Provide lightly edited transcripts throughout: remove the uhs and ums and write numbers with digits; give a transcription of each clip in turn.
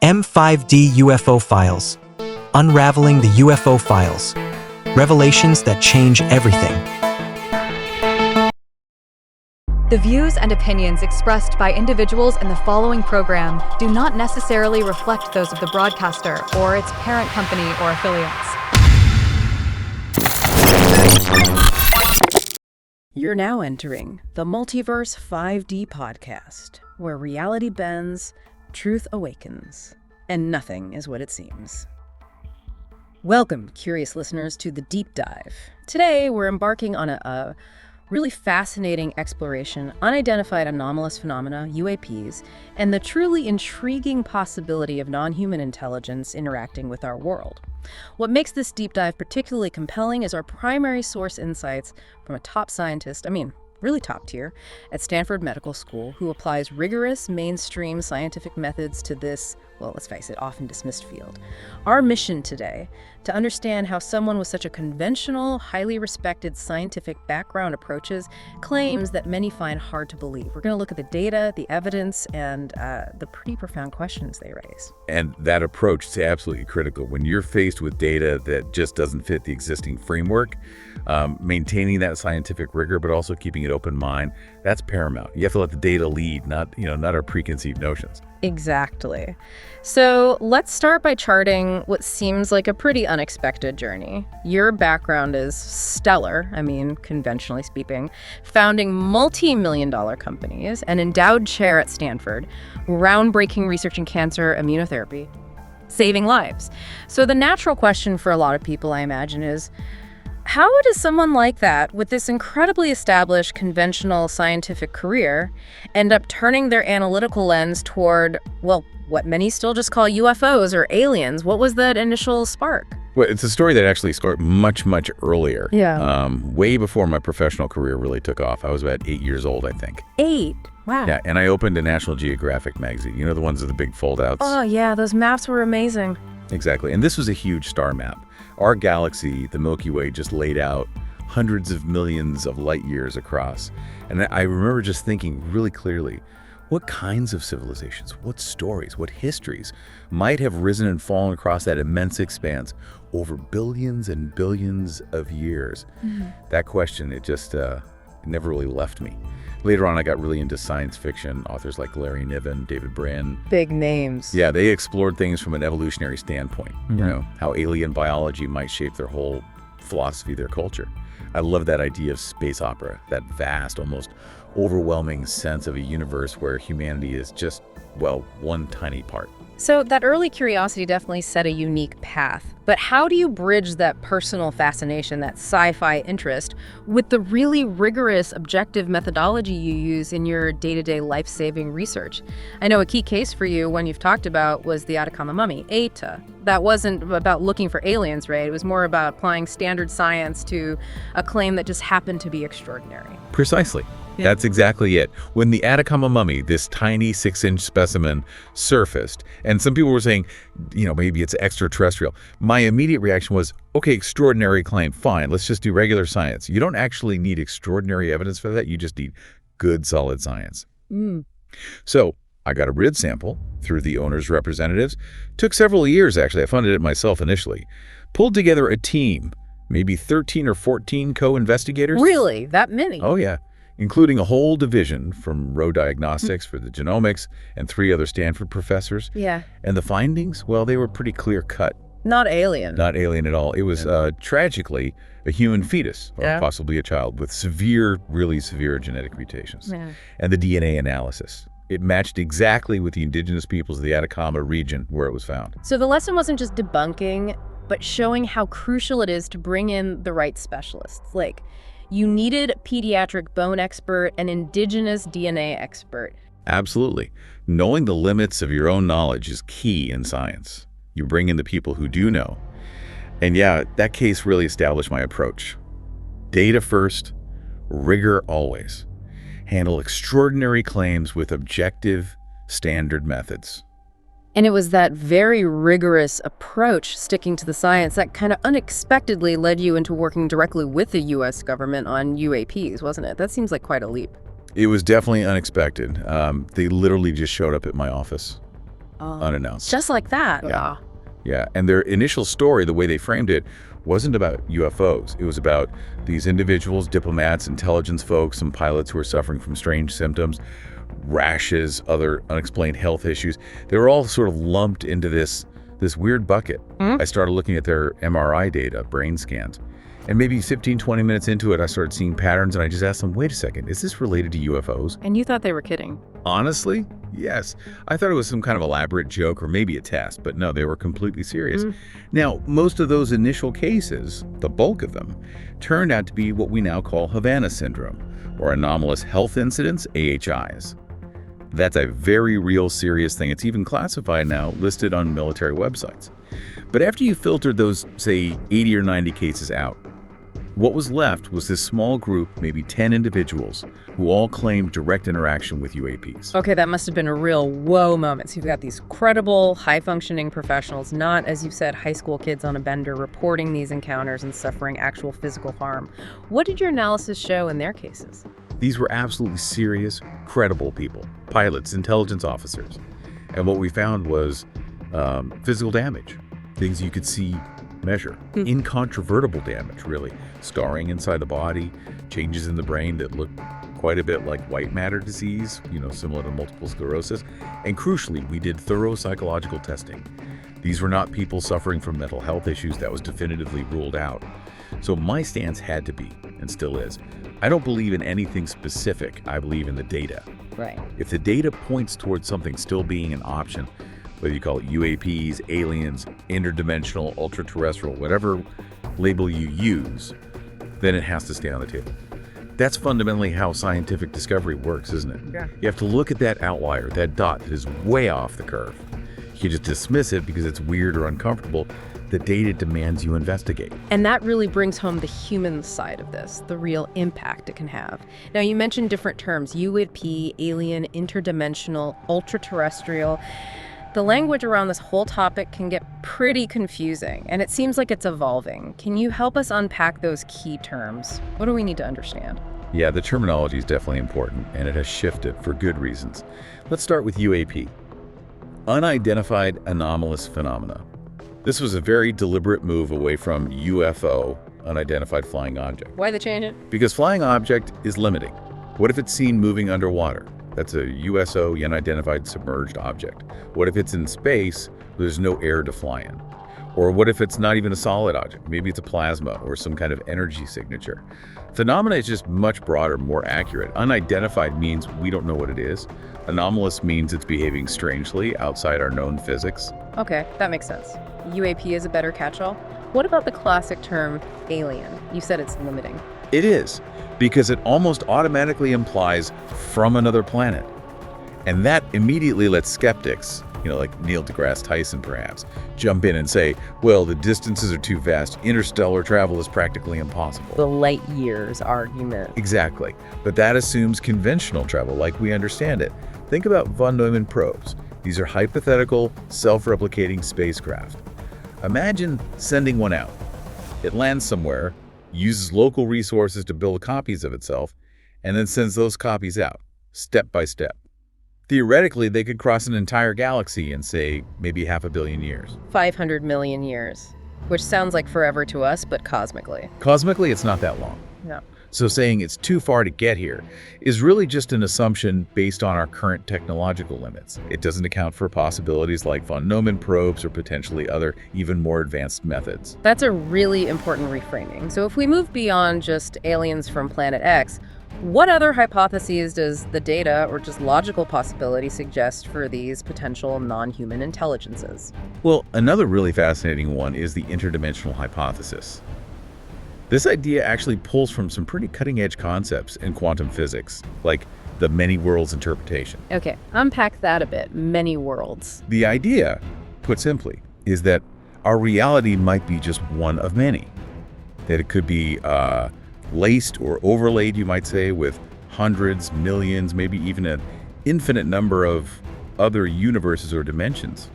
M5D UFO Files. Unraveling the UFO Files. Revelations that change everything. The views and opinions expressed by individuals in the following program do not necessarily reflect those of the broadcaster or its parent company or affiliates. You're now entering the Multiverse 5D podcast, where reality bends, truth awakens, and nothing is what it seems. Welcome, curious listeners, to the Deep Dive. Today, we're embarking on a really fascinating exploration, unidentified anomalous phenomena, UAPs, and the truly intriguing possibility of non-human intelligence interacting with our world. What makes this deep dive particularly compelling is our primary source insights from a top scientist, really top tier, at Stanford Medical School, who applies rigorous mainstream scientific methods to this, well, let's face it, often dismissed field. Our mission today, to understand how someone with such a conventional, highly respected scientific background approaches claims that many find hard to believe. We're going to look at the data, the evidence, and the pretty profound questions they raise. And that approach is absolutely critical. When you're faced with data that just doesn't fit the existing framework, maintaining that scientific rigor, but also keeping an open mind, that's paramount. You have to let the data lead, not our preconceived notions. Exactly. So let's start by charting what seems like a pretty unexpected journey. Your background is stellar, conventionally speaking, founding multi-million-dollar companies, an endowed chair at Stanford, groundbreaking research in cancer immunotherapy, saving lives. So the natural question for a lot of people, I imagine, is, how does someone like that, with this incredibly established conventional scientific career, end up turning their analytical lens toward, well, what many still just call UFOs or aliens? What was that initial spark? Well, it's a story that actually started much, much earlier. Yeah. Way before my professional career really took off. I was about 8 years old, I think. 8? Wow. Yeah, and I opened a National Geographic magazine. You know, the ones with the big fold-outs? Oh, yeah, those maps were amazing. Exactly, and this was a huge star map. Our galaxy, the Milky Way, just laid out hundreds of millions of light years across. And I remember just thinking really clearly, what kinds of civilizations, what stories, what histories might have risen and fallen across that immense expanse over billions and billions of years? Mm-hmm. That question, it never really left me. Later on, I got really into science fiction, authors like Larry Niven, David Brin. Big names. Yeah, they explored things from an evolutionary standpoint, mm-hmm. How alien biology might shape their whole philosophy, their culture. I love that idea of space opera, that vast, almost overwhelming sense of a universe where humanity is just, well, one tiny part. So that early curiosity definitely set a unique path. But how do you bridge that personal fascination, that sci-fi interest, with the really rigorous objective methodology you use in your day-to-day life-saving research? I know a key case for you, one you've talked about, was the Atacama mummy, ETA. That wasn't about looking for aliens, right? It was more about applying standard science to a claim that just happened to be extraordinary. Precisely. Yeah. That's exactly it. When the Atacama mummy, this tiny 6-inch specimen, surfaced, and some people were saying, maybe it's extraterrestrial, my immediate reaction was, okay, extraordinary claim, fine, let's just do regular science. You don't actually need extraordinary evidence for that, you just need good, solid science. Mm. So I got a RID sample through the owner's representatives. Took several years, actually. I funded it myself initially. Pulled together a team, maybe 13 or 14 co-investigators. Really? That many? Oh, yeah. Including a whole division from Rowe Diagnostics for the genomics and 3 other Stanford professors. Yeah. And the findings, well, they were pretty clear-cut. Not alien. Not alien at all. It was, tragically, a human fetus, or possibly a child, with really severe genetic mutations. Yeah. And the DNA analysis. It matched exactly with the indigenous peoples of the Atacama region where it was found. So the lesson wasn't just debunking, but showing how crucial it is to bring in the right specialists. Like, you needed a pediatric bone expert, an indigenous DNA expert. Absolutely. Knowing the limits of your own knowledge is key in science. You bring in the people who do know. And yeah, that case really established my approach. Data first, rigor always. Handle extraordinary claims with objective, standard methods. And it was that very rigorous approach, sticking to the science, that kind of unexpectedly led you into working directly with the U.S. government on UAPs, wasn't it? That seems like quite a leap. It was definitely unexpected. They literally just showed up at my office. unannounced. Just like that. Yeah. Yeah, and their initial story, the way they framed it, wasn't about UFOs. It was about these individuals, diplomats, intelligence folks, some pilots who were suffering from strange symptoms, rashes, other unexplained health issues. They were all sort of lumped into this weird bucket. I started looking at their MRI data, brain scans. And maybe 15, 20 minutes into it, I started seeing patterns, and I just asked them, wait a second, is this related to UFOs? And you thought they were kidding? Honestly, yes. I thought it was some kind of elaborate joke or maybe a test, but no, they were completely serious. Now, most of those initial cases, the bulk of them, turned out to be what we now call Havana syndrome, or anomalous health incidents, AHIs. That's a very real, serious thing. It's even classified now, listed on military websites. But after you filtered those, say, 80 or 90 cases out, what was left was this small group, maybe 10 individuals, who all claimed direct interaction with UAPs. Okay, that must have been a real whoa moment. So you've got these credible, high-functioning professionals, not, as you said, high school kids on a bender reporting these encounters and suffering actual physical harm. What did your analysis show in their cases? These were absolutely serious, credible people, pilots, intelligence officers. And what we found was physical damage, things you could see, measure. Incontrovertible damage, really. Scarring inside the body, changes in the brain that look quite a bit like white matter disease, similar to multiple sclerosis. And crucially, we did thorough psychological testing. These were not people suffering from mental health issues that was definitively ruled out. So my stance had to be, and still is, I don't believe in anything specific. I believe in the data. Right. If the data points towards something still being an option, whether you call it UAPs, aliens, interdimensional, ultra-terrestrial, whatever label you use, then it has to stay on the table. That's fundamentally how scientific discovery works, isn't it? Yeah. You have to look at that outlier, that dot that is way off the curve. You just dismiss it because it's weird or uncomfortable. The data demands you investigate. And that really brings home the human side of this, the real impact it can have. Now, you mentioned different terms, UAP, alien, interdimensional, ultra-terrestrial. The language around this whole topic can get pretty confusing, and it seems like it's evolving. Can you help us unpack those key terms? What do we need to understand? Yeah, the terminology is definitely important, and it has shifted for good reasons. Let's start with UAP. Unidentified anomalous phenomena. This was a very deliberate move away from UFO, unidentified flying object. Why the change it? Because flying object is limiting. What if it's seen moving underwater? That's a USO, unidentified submerged object. What if it's in space, there's no air to fly in? Or what if it's not even a solid object? Maybe it's a plasma or some kind of energy signature. Phenomena is just much broader, more accurate. Unidentified means we don't know what it is. Anomalous means it's behaving strangely outside our known physics. Okay, that makes sense. UAP is a better catch-all. What about the classic term alien? You said it's limiting. It is, because it almost automatically implies from another planet. And that immediately lets skeptics, like Neil deGrasse Tyson perhaps, jump in and say, well, the distances are too vast. Interstellar travel is practically impossible. The light years argument. Exactly. But that assumes conventional travel like we understand it. Think about von Neumann probes. These are hypothetical, self-replicating spacecraft. Imagine sending one out. It lands somewhere, uses local resources to build copies of itself, and then sends those copies out, step by step. Theoretically, they could cross an entire galaxy in, say, maybe 500 million years. 500 million years, which sounds like forever to us, but cosmically. Cosmically, it's not that long. No. So saying it's too far to get here is really just an assumption based on our current technological limits. It doesn't account for possibilities like von Neumann probes or potentially other, even more advanced methods. That's a really important reframing. So if we move beyond just aliens from planet X, what other hypotheses does the data or just logical possibility suggest for these potential non-human intelligences? Well, another really fascinating one is the interdimensional hypothesis. This idea actually pulls from some pretty cutting-edge concepts in quantum physics, like the many worlds interpretation. Okay, unpack that a bit. Many worlds. The idea, put simply, is that our reality might be just one of many. That it could be laced or overlaid, you might say, with hundreds, millions, maybe even an infinite number of other universes or dimensions.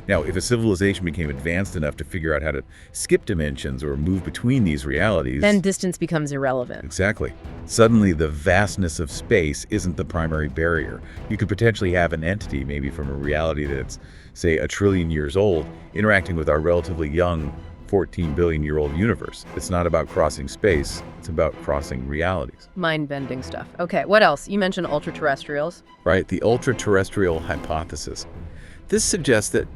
Now, if a civilization became advanced enough to figure out how to skip dimensions or move between these realities... then distance becomes irrelevant. Exactly. Suddenly, the vastness of space isn't the primary barrier. You could potentially have an entity, maybe from a reality that's, say, 1 trillion years old, interacting with our relatively young 14 billion-year-old universe. It's not about crossing space, it's about crossing realities. Mind-bending stuff. Okay, what else? You mentioned ultra-terrestrials. Right, the ultra-terrestrial hypothesis. This suggests that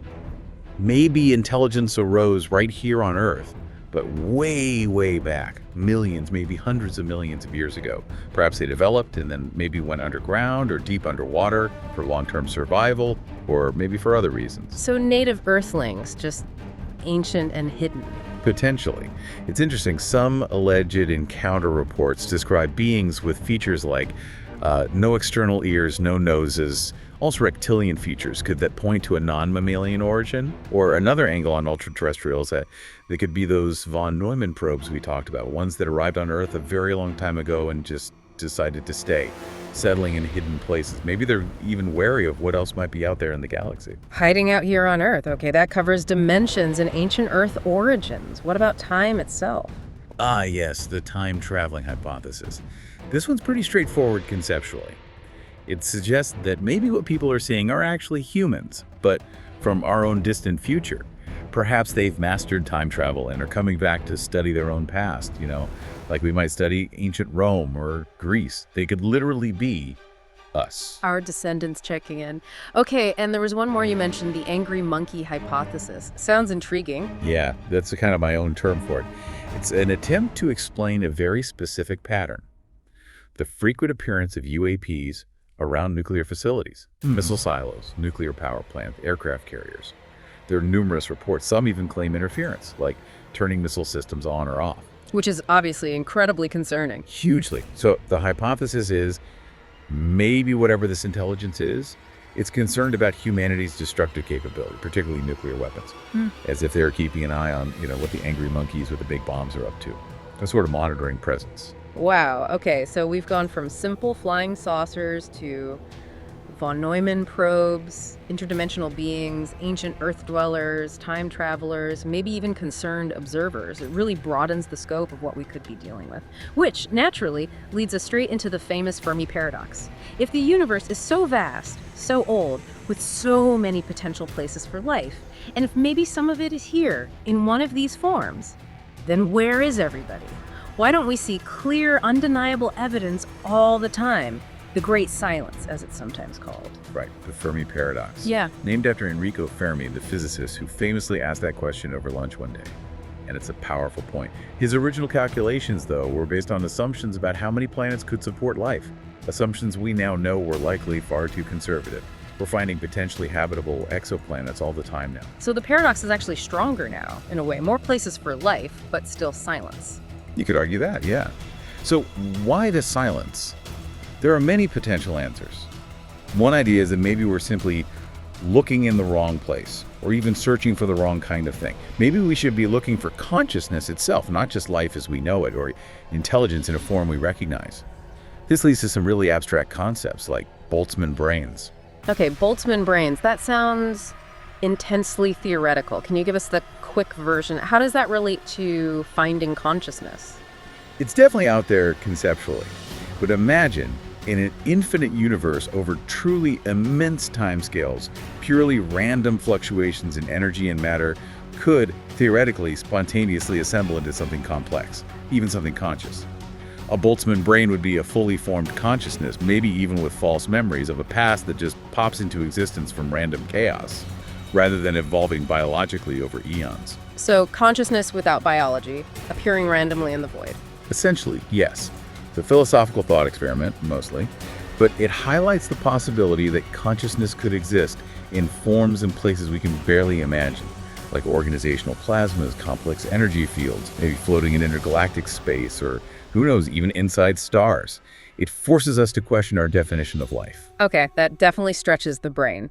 maybe intelligence arose right here on Earth, but way, way back, millions, maybe hundreds of millions of years ago. Perhaps they developed and then maybe went underground or deep underwater for long-term survival, or maybe for other reasons. So native Earthlings, just ancient and hidden. Potentially. It's interesting, some alleged encounter reports describe beings with features like no external ears, no noses, also reptilian features. Could that point to a non-mammalian origin? Or another angle on ultra-terrestrials, that they could be those von Neumann probes we talked about, ones that arrived on Earth a very long time ago and just decided to stay, settling in hidden places. Maybe they're even wary of what else might be out there in the galaxy. Hiding out here on Earth. Okay, that covers dimensions and ancient Earth origins. What about time itself? Ah, yes, the time-traveling hypothesis. This one's pretty straightforward conceptually. It suggests that maybe what people are seeing are actually humans, but from our own distant future. Perhaps they've mastered time travel and are coming back to study their own past, like we might study ancient Rome or Greece. They could literally be us. Our descendants checking in. Okay, and there was one more you mentioned, the angry monkey hypothesis. Sounds intriguing. Yeah, that's kind of my own term for it. It's an attempt to explain a very specific pattern. The frequent appearance of UAPs around nuclear facilities, missile silos, nuclear power plants, aircraft carriers. There are numerous reports. Some even claim interference, like turning missile systems on or off. Which is obviously incredibly concerning. Hugely. So the hypothesis is maybe whatever this intelligence is, it's concerned about humanity's destructive capability, particularly nuclear weapons, as if they're keeping an eye on, what the angry monkeys with the big bombs are up to. A sort of monitoring presence. Wow, okay, so we've gone from simple flying saucers to von Neumann probes, interdimensional beings, ancient Earth dwellers, time travelers, maybe even concerned observers. It really broadens the scope of what we could be dealing with, which naturally leads us straight into the famous Fermi paradox. If the universe is so vast, so old, with so many potential places for life, and if maybe some of it is here in one of these forms, then where is everybody? Why don't we see clear, undeniable evidence all the time? The Great Silence, as it's sometimes called. Right, the Fermi paradox. Yeah. Named after Enrico Fermi, the physicist who famously asked that question over lunch one day. And it's a powerful point. His original calculations, though, were based on assumptions about how many planets could support life. Assumptions we now know were likely far too conservative. We're finding potentially habitable exoplanets all the time now. So the paradox is actually stronger now, in a way. More places for life, but still silence. You could argue that, yeah. So why the silence? There are many potential answers. One idea is that maybe we're simply looking in the wrong place, or even searching for the wrong kind of thing. Maybe we should be looking for consciousness itself, not just life as we know it, or intelligence in a form we recognize. This leads to some really abstract concepts like Boltzmann brains. Okay, Boltzmann brains, that sounds intensely theoretical. Can you give us the quick version? How does that relate to finding consciousness? It's definitely out there conceptually, but imagine in an infinite universe over truly immense timescales, purely random fluctuations in energy and matter could theoretically spontaneously assemble into something complex, even something conscious. A Boltzmann brain would be a fully formed consciousness, maybe even with false memories of a past that just pops into existence from random chaos, rather than evolving biologically over eons. So consciousness without biology, appearing randomly in the void. Essentially, yes. It's a philosophical thought experiment, mostly, but it highlights the possibility that consciousness could exist in forms and places we can barely imagine, like organizational plasmas, complex energy fields, maybe floating in intergalactic space, or who knows, even inside stars. It forces us to question our definition of life. Okay, that definitely stretches the brain.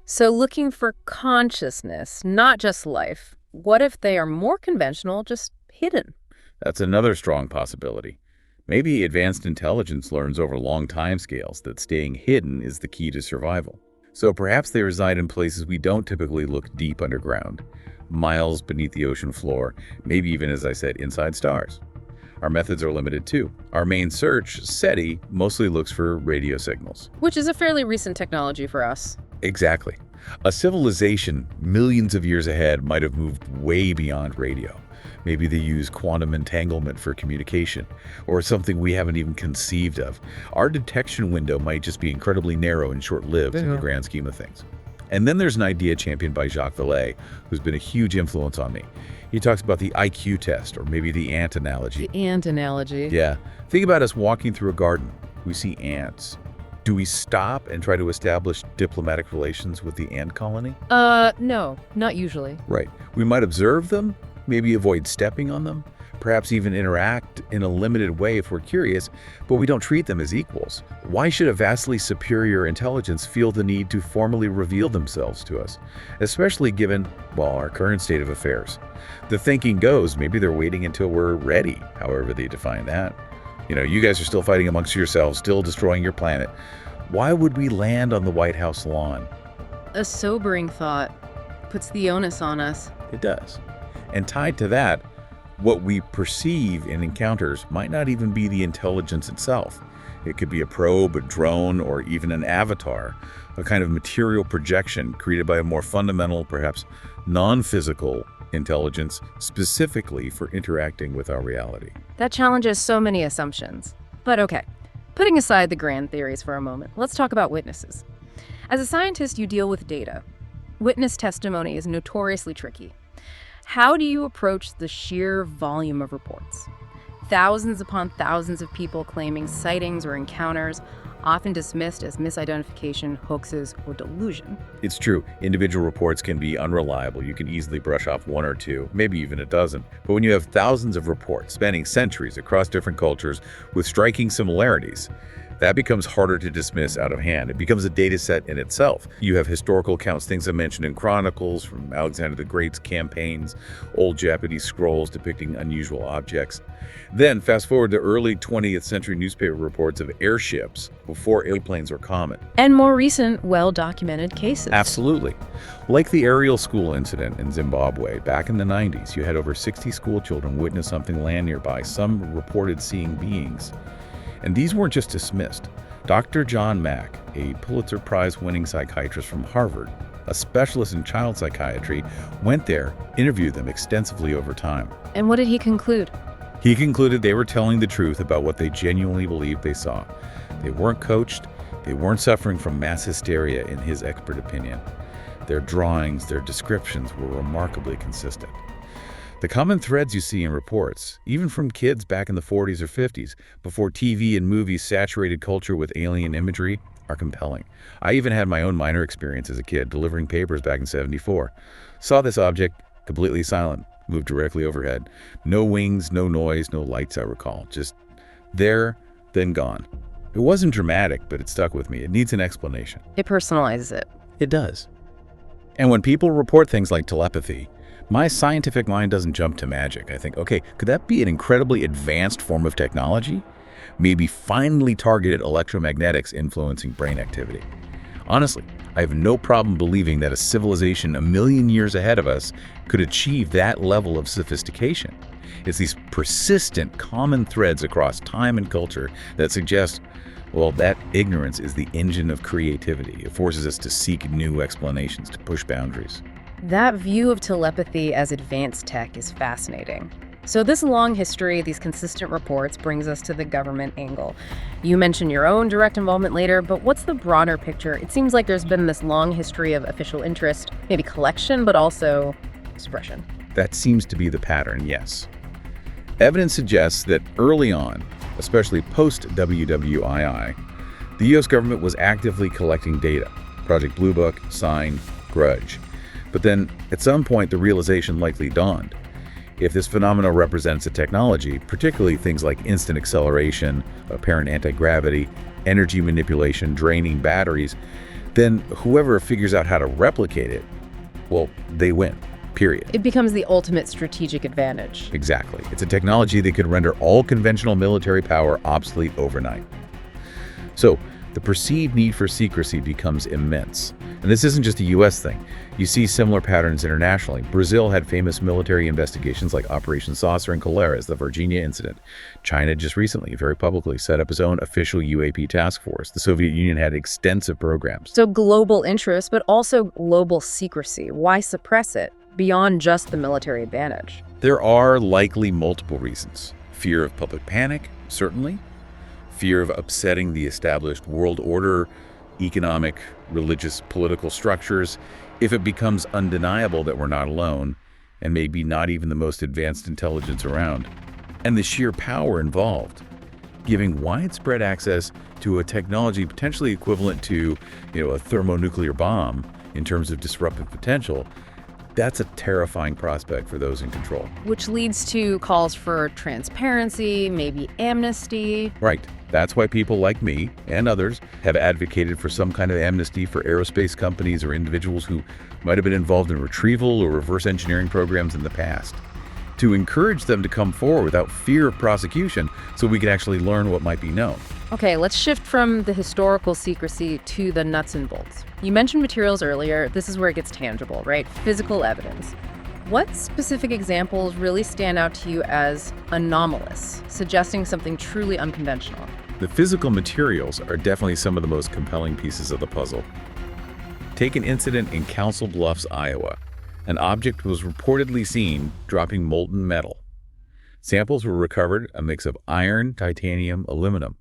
So looking for consciousness, not just life, what if they are more conventional, just hidden? That's another strong possibility. Maybe advanced intelligence learns over long time scales that staying hidden is the key to survival. So perhaps they reside in places we don't typically look deep underground, miles beneath the ocean floor, maybe even, as I said, inside stars. Our methods are limited too. Our main search, SETI, mostly looks for radio signals. Which is a fairly recent technology for us. Exactly. A civilization millions of years ahead might have moved way beyond radio. Maybe they use quantum entanglement for communication, or something we haven't even conceived of. Our detection window might just be incredibly narrow and short-lived in the grand scheme of things. And then there's an idea championed by Jacques Vallée, who's been a huge influence on me. He talks about the IQ test, or maybe the ant analogy. The ant analogy. Yeah. Think about us walking through a garden. We see ants. Do we stop and try to establish diplomatic relations with the ant colony? No, not usually. Right. We might observe them, maybe avoid stepping on them, perhaps even interact in a limited way if we're curious, but we don't treat them as equals. Why should a vastly superior intelligence feel the need to formally reveal themselves to us, especially given, well, our current state of affairs? The thinking goes, maybe they're waiting until we're ready, however they define that. You know, you guys are still fighting amongst yourselves, still destroying your planet. Why would we land on the White House lawn? A sobering thought. Puts the onus on us. It does. And tied to that, what we perceive in encounters might not even be the intelligence itself. It could be a probe, a drone, or even an avatar, a kind of material projection created by a more fundamental, perhaps non-physical intelligence specifically for interacting with our reality. That challenges so many assumptions. But okay, putting aside the grand theories for a moment, let's talk about witnesses. As a scientist, you deal with data. Witness testimony is notoriously tricky. How do you approach the sheer volume of reports? Thousands upon thousands of people claiming sightings or encounters, often dismissed as misidentification, hoaxes, or delusion. It's true. Individual reports can be unreliable. You can easily brush off one or two, maybe even a dozen. But when you have thousands of reports spanning centuries across different cultures with striking similarities, that becomes harder to dismiss out of hand. It becomes a data set in itself. You have historical accounts, things I mentioned in chronicles, from Alexander the Great's campaigns, old Japanese scrolls depicting unusual objects. Then fast forward to early 20th century newspaper reports of airships before airplanes were common. And more recent, well-documented cases. Absolutely. Like the aerial school incident in Zimbabwe back in the 90s, you had over 60 school children witness something land nearby, some reported seeing beings. And these weren't just dismissed. Dr. John Mack, a Pulitzer Prize-winning psychiatrist from Harvard, a specialist in child psychiatry, went there, interviewed them extensively over time. And what did he conclude? He concluded they were telling the truth about what they genuinely believed they saw. They weren't coached, they weren't suffering from mass hysteria in his expert opinion. Their drawings, their descriptions were remarkably consistent. The common threads you see in reports, even from kids back in the 40s or 50s, before TV and movies saturated culture with alien imagery, are compelling. I even had my own minor experience as a kid, delivering papers back in '74. Saw this object, completely silent, moved directly overhead. No wings, no noise, no lights, I recall. Just there, then gone. It wasn't dramatic, but it stuck with me. It needs an explanation. It personalizes it. It does. And when people report things like telepathy, my scientific mind doesn't jump to magic. I think, okay, could that be an incredibly advanced form of technology? Maybe finely targeted electromagnetics influencing brain activity. Honestly, I have no problem believing that a civilization a million years ahead of us could achieve that level of sophistication. It's these persistent common threads across time and culture that suggest, well, that ignorance is the engine of creativity. It forces us to seek new explanations, to push boundaries. That view of telepathy as advanced tech is fascinating. So this long history, these consistent reports, brings us to the government angle. You mentioned your own direct involvement later, but what's the broader picture? It seems like there's been this long history of official interest, maybe collection, but also suppression. That seems to be the pattern, yes. Evidence suggests that early on, especially post-WWII, the U.S. government was actively collecting data. Project Blue Book, Sign, Grudge. But then, at some point, the realization likely dawned. If this phenomenon represents a technology, particularly things like instant acceleration, apparent anti-gravity, energy manipulation, draining batteries, then whoever figures out how to replicate it, well, they win, period. It becomes the ultimate strategic advantage. Exactly. It's a technology that could render all conventional military power obsolete overnight. So, the perceived need for secrecy becomes immense. And this isn't just a US thing. You see similar patterns internationally. Brazil had famous military investigations like Operation Saucer and Colares, the Virginia incident. China just recently, very publicly, set up its own official UAP task force. The Soviet Union had extensive programs. So global interest, but also global secrecy. Why suppress it beyond just the military advantage? There are likely multiple reasons. Fear of public panic, certainly. Fear of upsetting the established world order, economic, religious, political structures, if it becomes undeniable that we're not alone, and maybe not even the most advanced intelligence around. And the sheer power involved, giving widespread access to a technology potentially equivalent to, a thermonuclear bomb in terms of disruptive potential. That's a terrifying prospect for those in control. Which leads to calls for transparency, maybe amnesty. Right. That's why people like me and others have advocated for some kind of amnesty for aerospace companies or individuals who might have been involved in retrieval or reverse engineering programs in the past, to encourage them to come forward without fear of prosecution so we can actually learn what might be known. Okay, let's shift from the historical secrecy to the nuts and bolts. You mentioned materials earlier. This is where it gets tangible, right? Physical evidence. What specific examples really stand out to you as anomalous, suggesting something truly unconventional? The physical materials are definitely some of the most compelling pieces of the puzzle. Take an incident in Council Bluffs, Iowa. An object was reportedly seen dropping molten metal. Samples were recovered, a mix of iron, titanium, aluminum.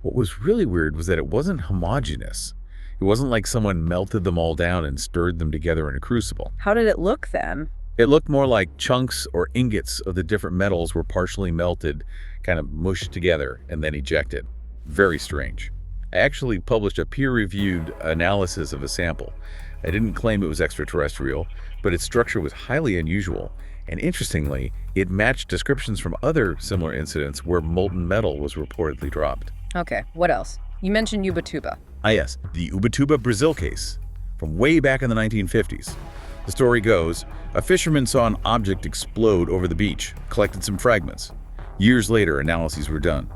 What was really weird was that it wasn't homogeneous. It wasn't like someone melted them all down and stirred them together in a crucible. How did it look then? It looked more like chunks or ingots of the different metals were partially melted, kind of mushed together, and then ejected. Very strange. I actually published a peer-reviewed analysis of a sample. I didn't claim it was extraterrestrial, but its structure was highly unusual. And interestingly, it matched descriptions from other similar incidents where molten metal was reportedly dropped. Okay, what else? You mentioned Ubatuba. Yes, the Ubatuba, Brazil case from way back in the 1950s. The story goes, a fisherman saw an object explode over the beach, collected some fragments. Years later, analyses were done.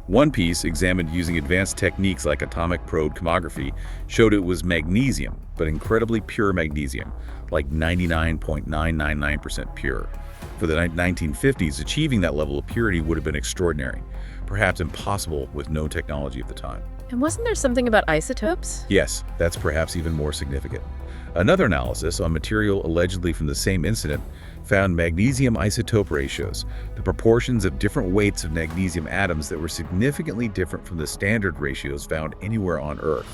One piece, examined using advanced techniques like atomic probe tomography, showed it was magnesium, but incredibly pure magnesium, like 99.999% pure. For the 1950s, achieving that level of purity would have been extraordinary, perhaps impossible with no technology at the time. And wasn't there something about isotopes? Yes, that's perhaps even more significant. Another analysis on material allegedly from the same incident found magnesium isotope ratios, the proportions of different weights of magnesium atoms that were significantly different from the standard ratios found anywhere on Earth.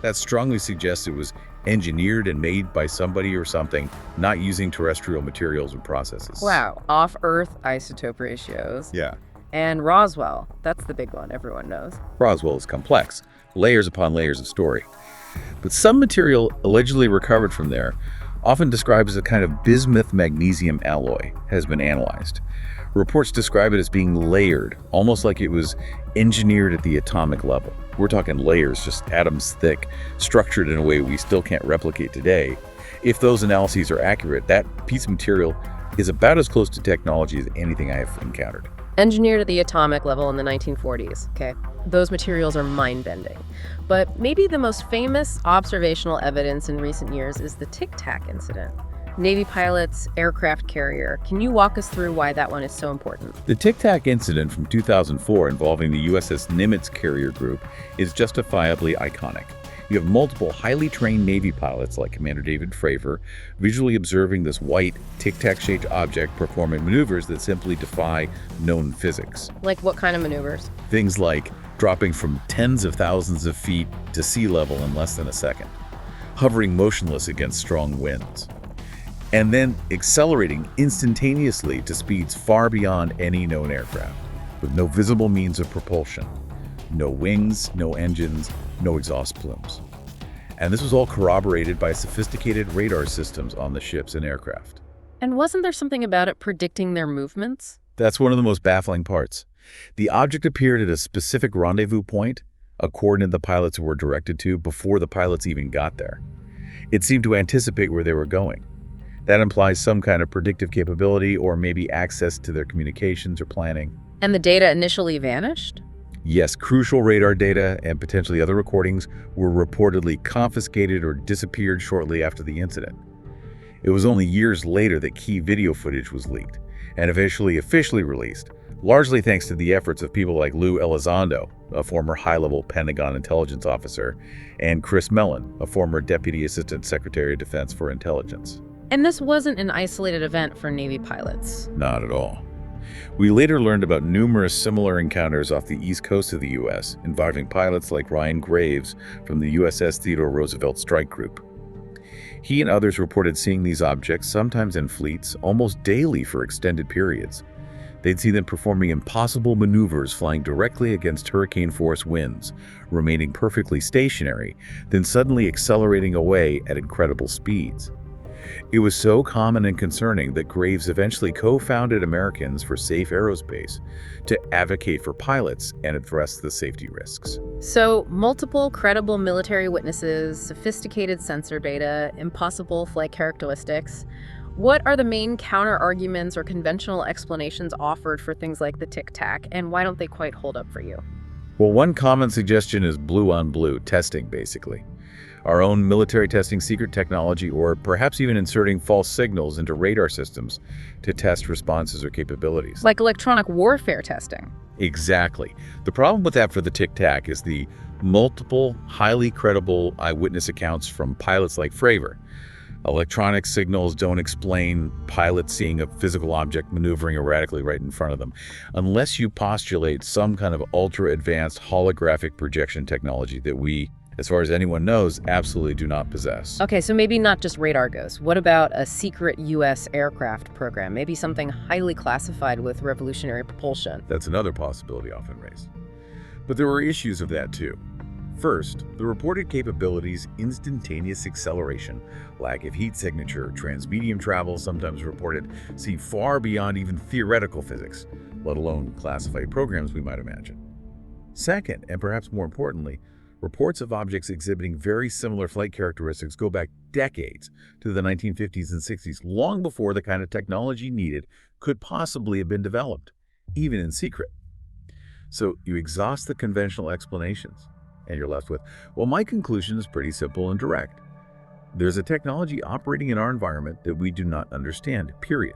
That strongly suggests it was engineered and made by somebody or something, not using terrestrial materials or processes. Wow, off-Earth isotope ratios. Yeah. And Roswell, that's the big one everyone knows. Roswell is complex, layers upon layers of story. But some material allegedly recovered from there, often described as a kind of bismuth magnesium alloy, has been analyzed. Reports describe it as being layered, almost like it was engineered at the atomic level. We're talking layers, just atoms thick, structured in a way we still can't replicate today. If those analyses are accurate, that piece of material is about as close to technology as anything I have encountered. Engineered at the atomic level in the 1940s, okay? Those materials are mind-bending. But maybe the most famous observational evidence in recent years is the Tic Tac incident. Navy pilots, aircraft carrier. Can you walk us through why that one is so important? The Tic Tac incident from 2004 involving the USS Nimitz carrier group is justifiably iconic. You have multiple highly trained Navy pilots like Commander David Fravor visually observing this white tic-tac-shaped object performing maneuvers that simply defy known physics. Like what kind of maneuvers? Things like dropping from tens of thousands of feet to sea level in less than a second, hovering motionless against strong winds, and then accelerating instantaneously to speeds far beyond any known aircraft, with no visible means of propulsion. No wings, no engines, no exhaust plumes. And this was all corroborated by sophisticated radar systems on the ships and aircraft. And wasn't there something about it predicting their movements? That's one of the most baffling parts. The object appeared at a specific rendezvous point, a coordinate the pilots were directed to before the pilots even got there. It seemed to anticipate where they were going. That implies some kind of predictive capability or maybe access to their communications or planning. And the data initially vanished? Yes, crucial radar data and potentially other recordings were reportedly confiscated or disappeared shortly after the incident. It was only years later that key video footage was leaked and officially released, largely thanks to the efforts of people like Lou Elizondo, a former high-level Pentagon intelligence officer, and Chris Mellon, a former Deputy Assistant Secretary of Defense for Intelligence. And this wasn't an isolated event for Navy pilots. Not at all. We later learned about numerous similar encounters off the east coast of the U.S. involving pilots like Ryan Graves from the USS Theodore Roosevelt Strike Group. He and others reported seeing these objects, sometimes in fleets, almost daily for extended periods. They'd see them performing impossible maneuvers, flying directly against hurricane-force winds, remaining perfectly stationary, then suddenly accelerating away at incredible speeds. It was so common and concerning that Graves eventually co-founded Americans for Safe Aerospace to advocate for pilots and address the safety risks. So, multiple credible military witnesses, sophisticated sensor data, impossible flight characteristics. What are the main counter-arguments or conventional explanations offered for things like the tic-tac, and why don't they quite hold up for you? Well, one common suggestion is blue-on-blue testing, basically. Our own military testing secret technology, or perhaps even inserting false signals into radar systems to test responses or capabilities. Like electronic warfare testing. Exactly. The problem with that for the tic-tac is the multiple, highly credible eyewitness accounts from pilots like Fravor. Electronic signals don't explain pilots seeing a physical object maneuvering erratically right in front of them, unless you postulate some kind of ultra-advanced holographic projection technology that we, as far as anyone knows, absolutely do not possess. Okay, so maybe not just radar ghosts. What about a secret U.S. aircraft program? Maybe something highly classified with revolutionary propulsion. That's another possibility often raised. But there were issues of that too. First, the reported capabilities, instantaneous acceleration, lack of heat signature, transmedium travel, sometimes reported, see far beyond even theoretical physics, let alone classified programs we might imagine. Second, and perhaps more importantly, reports of objects exhibiting very similar flight characteristics go back decades to the 1950s and 60s, long before the kind of technology needed could possibly have been developed, even in secret. So you exhaust the conventional explanations, and you're left with, well, my conclusion is pretty simple and direct. There's a technology operating in our environment that we do not understand, period.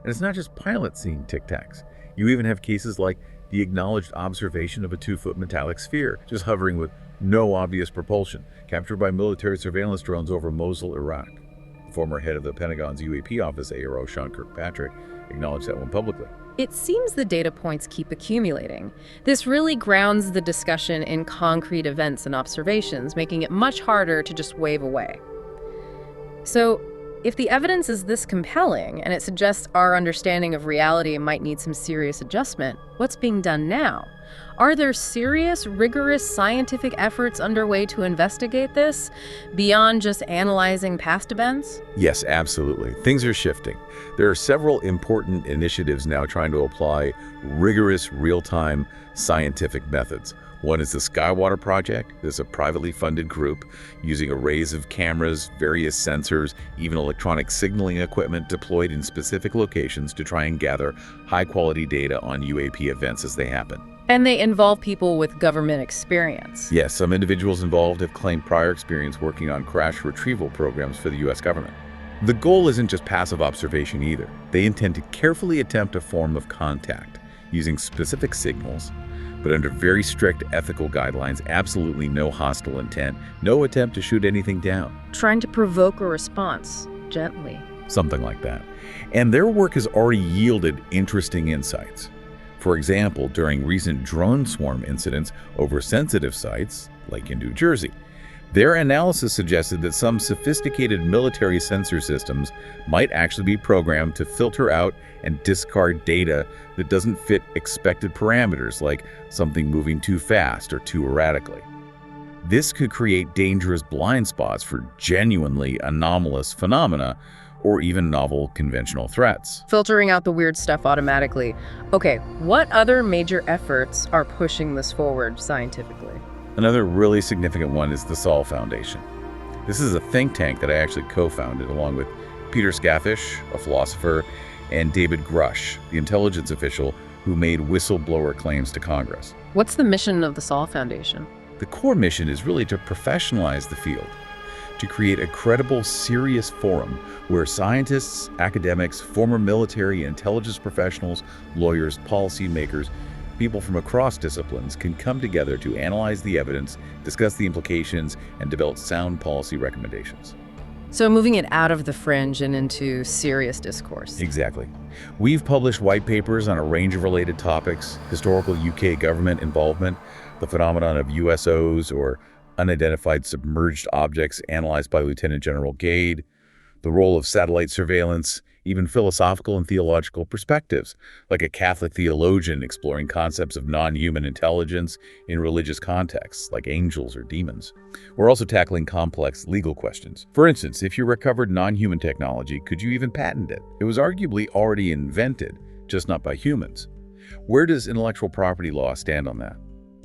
And it's not just pilots seeing tic-tacs. You even have cases like the acknowledged observation of a 2-foot metallic sphere just hovering with no obvious propulsion, captured by military surveillance drones over Mosul, Iraq. The former head of the Pentagon's UAP office, ARO Sean Kirkpatrick, acknowledged that one publicly. It seems the data points keep accumulating. This really grounds the discussion in concrete events and observations, making it much harder to just wave away. So, if the evidence is this compelling, and it suggests our understanding of reality might need some serious adjustment, what's being done now? Are there serious, rigorous scientific efforts underway to investigate this, beyond just analyzing past events? Yes, absolutely. Things are shifting. There are several important initiatives now trying to apply rigorous, real-time scientific methods. One is the Skywater Project. This is a privately funded group using arrays of cameras, various sensors, even electronic signaling equipment deployed in specific locations to try and gather high-quality data on UAP events as they happen. And they involve people with government experience. Yes, some individuals involved have claimed prior experience working on crash retrieval programs for the U.S. government. The goal isn't just passive observation either. They intend to carefully attempt a form of contact using specific signals, but under very strict ethical guidelines, absolutely no hostile intent, no attempt to shoot anything down. Trying to provoke a response, gently. Something like that. And their work has already yielded interesting insights. For example, during recent drone swarm incidents over sensitive sites, like in New Jersey, their analysis suggested that some sophisticated military sensor systems might actually be programmed to filter out and discard data that doesn't fit expected parameters, like something moving too fast or too erratically. This could create dangerous blind spots for genuinely anomalous phenomena or even novel conventional threats. Filtering out the weird stuff automatically. Okay, what other major efforts are pushing this forward scientifically? Another really significant one is the Sol Foundation. This is a think tank that I actually co-founded along with Peter Skaffish, a philosopher, and David Grush, the intelligence official who made whistleblower claims to Congress. What's the mission of the Saul Foundation? The core mission is really to professionalize the field, to create a credible, serious forum where scientists, academics, former military and intelligence professionals, lawyers, policymakers, people from across disciplines can come together to analyze the evidence, discuss the implications, and develop sound policy recommendations. So moving it out of the fringe and into serious discourse. Exactly. We've published white papers on a range of related topics: historical UK government involvement, the phenomenon of USOs or unidentified submerged objects analyzed by Lieutenant General Gade, the role of satellite surveillance, even philosophical and theological perspectives, like a Catholic theologian exploring concepts of non-human intelligence in religious contexts, like angels or demons. We're also tackling complex legal questions. For instance, if you recovered non-human technology, could you even patent it? It was arguably already invented, just not by humans. Where does intellectual property law stand on that?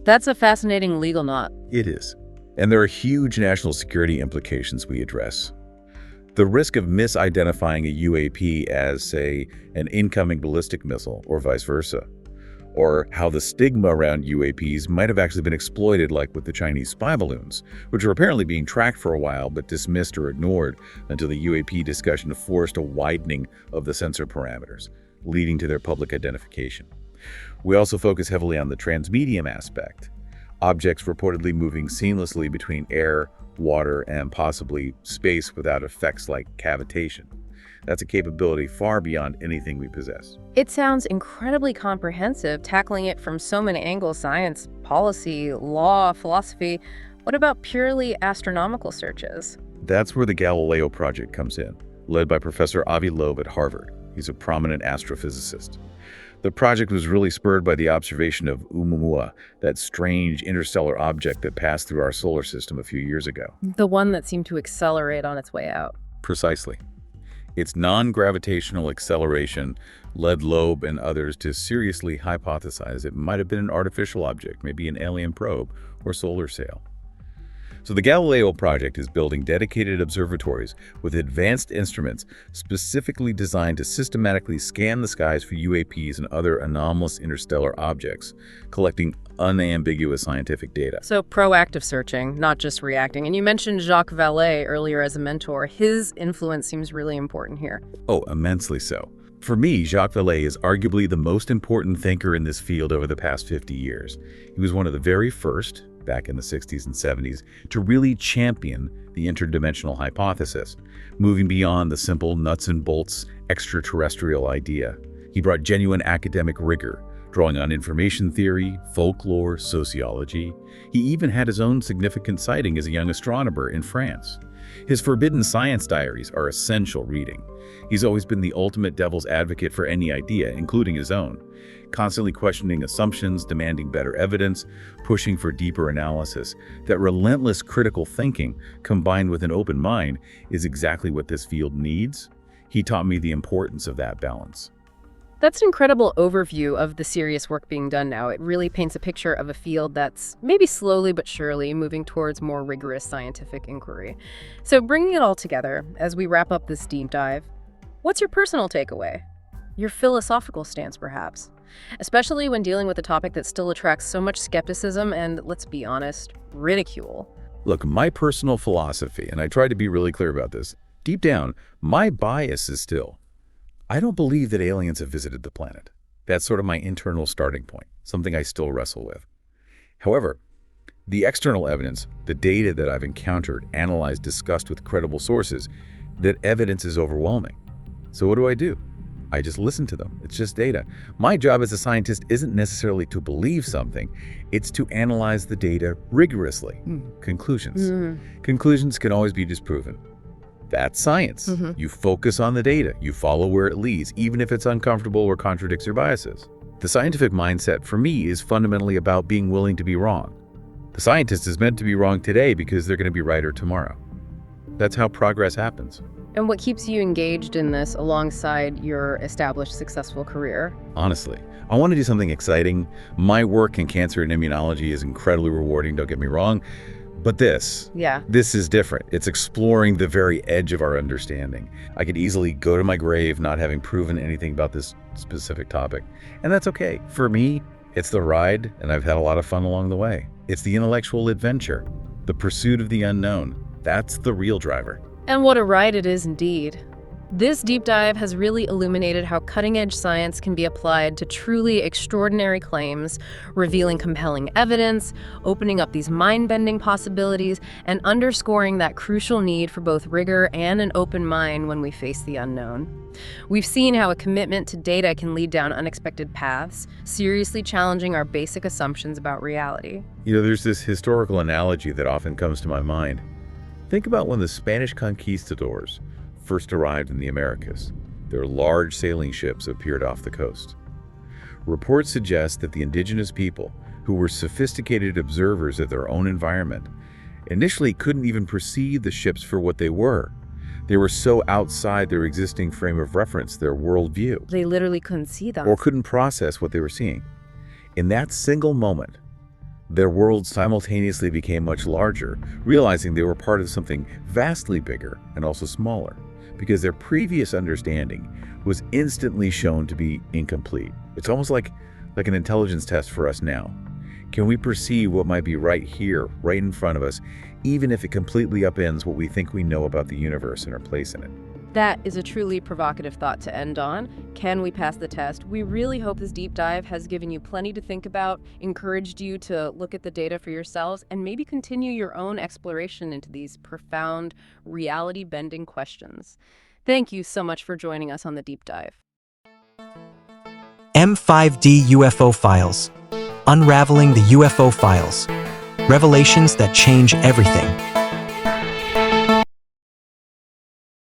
That's a fascinating legal knot. It is. And there are huge national security implications we address. The risk of misidentifying a UAP as, say, an incoming ballistic missile, or vice versa. Or how the stigma around UAPs might have actually been exploited, like with the Chinese spy balloons, which were apparently being tracked for a while but dismissed or ignored until the UAP discussion forced a widening of the sensor parameters, leading to their public identification. We also focus heavily on the transmedium aspect, objects reportedly moving seamlessly between air, water, and possibly space without effects like cavitation. That's a capability far beyond anything we possess. It sounds incredibly comprehensive, tackling it from so many angles: science, policy, law, philosophy. What about purely astronomical searches? That's where the Galileo project comes in, led by Professor Avi Loeb at Harvard. He's a prominent astrophysicist. The project was really spurred by the observation of Oumuamua, that strange interstellar object that passed through our solar system a few years ago. The one that seemed to accelerate on its way out. Precisely. Its non-gravitational acceleration led Loeb and others to seriously hypothesize it might have been an artificial object, maybe an alien probe or solar sail. So the Galileo project is building dedicated observatories with advanced instruments specifically designed to systematically scan the skies for UAPs and other anomalous interstellar objects, collecting unambiguous scientific data. So proactive searching, not just reacting. And you mentioned Jacques Vallée earlier as a mentor. His influence seems really important here. Oh, immensely so. For me, Jacques Vallée is arguably the most important thinker in this field over the past 50 years. He was one of the very first, back in the 60s and 70s, to really champion the interdimensional hypothesis, moving beyond the simple nuts and bolts extraterrestrial idea. He brought genuine academic rigor, drawing on information theory, folklore, sociology. He even had his own significant sighting as a young astronomer in France. His forbidden science diaries are essential reading. He's always been the ultimate devil's advocate for any idea, including his own, constantly questioning assumptions, demanding better evidence, pushing for deeper analysis. That relentless critical thinking, combined with an open mind, is exactly what this field needs. He taught me the importance of that balance. That's an incredible overview of the serious work being done now. It really paints a picture of a field that's maybe slowly but surely moving towards more rigorous scientific inquiry. So bringing it all together, as we wrap up this deep dive, what's your personal takeaway? Your philosophical stance, perhaps? Especially when dealing with a topic that still attracts so much skepticism and, let's be honest, ridicule. Look, my personal philosophy, and I try to be really clear about this, deep down, my bias is still, I don't believe that aliens have visited the planet. That's sort of my internal starting point, something I still wrestle with. However, the external evidence, the data that I've encountered, analyzed, discussed with credible sources, that evidence is overwhelming. So what do? I just listen to them. It's just data. My job as a scientist isn't necessarily to believe something. It's to analyze the data rigorously. Conclusions. Conclusions can always be disproven. That's science. You focus on the data. You follow where it leads, even if it's uncomfortable or contradicts your biases. The scientific mindset, for me, is fundamentally about being willing to be wrong. The scientist is meant to be wrong today because they're going to be righter tomorrow. That's how progress happens. And what keeps you engaged in this alongside your established successful career? Honestly, I want to do something exciting. My work in cancer and immunology is incredibly rewarding, don't get me wrong, But this is different. It's exploring the very edge of our understanding. I could easily go to my grave not having proven anything about this specific topic. And that's okay. For me, it's the ride, and I've had a lot of fun along the way. It's the intellectual adventure, the pursuit of the unknown. That's the real driver. And what a ride it is indeed. This deep dive has really illuminated how cutting-edge science can be applied to truly extraordinary claims, revealing compelling evidence, opening up these mind-bending possibilities, and underscoring that crucial need for both rigor and an open mind when we face the unknown. We've seen how a commitment to data can lead down unexpected paths, seriously challenging our basic assumptions about reality. There's this historical analogy that often comes to my mind. Think about when the Spanish conquistadors first arrived in the Americas. Their large sailing ships appeared off the coast. Reports suggest that the indigenous people, who were sophisticated observers of their own environment, initially couldn't even perceive the ships for what they were. They were so outside their existing frame of reference, their worldview. They literally couldn't see them. Or couldn't process what they were seeing. In that single moment, their world simultaneously became much larger, realizing they were part of something vastly bigger and also smaller, because their previous understanding was instantly shown to be incomplete. It's almost like an intelligence test for us now. Can we perceive what might be right here, right in front of us, even if it completely upends what we think we know about the universe and our place in it? That is a truly provocative thought to end on. Can we pass the test? We really hope this deep dive has given you plenty to think about, encouraged you to look at the data for yourselves, and maybe continue your own exploration into these profound, reality-bending questions. Thank you so much for joining us on the deep dive. M5D UFO Files. Unraveling the UFO Files. Revelations that change everything.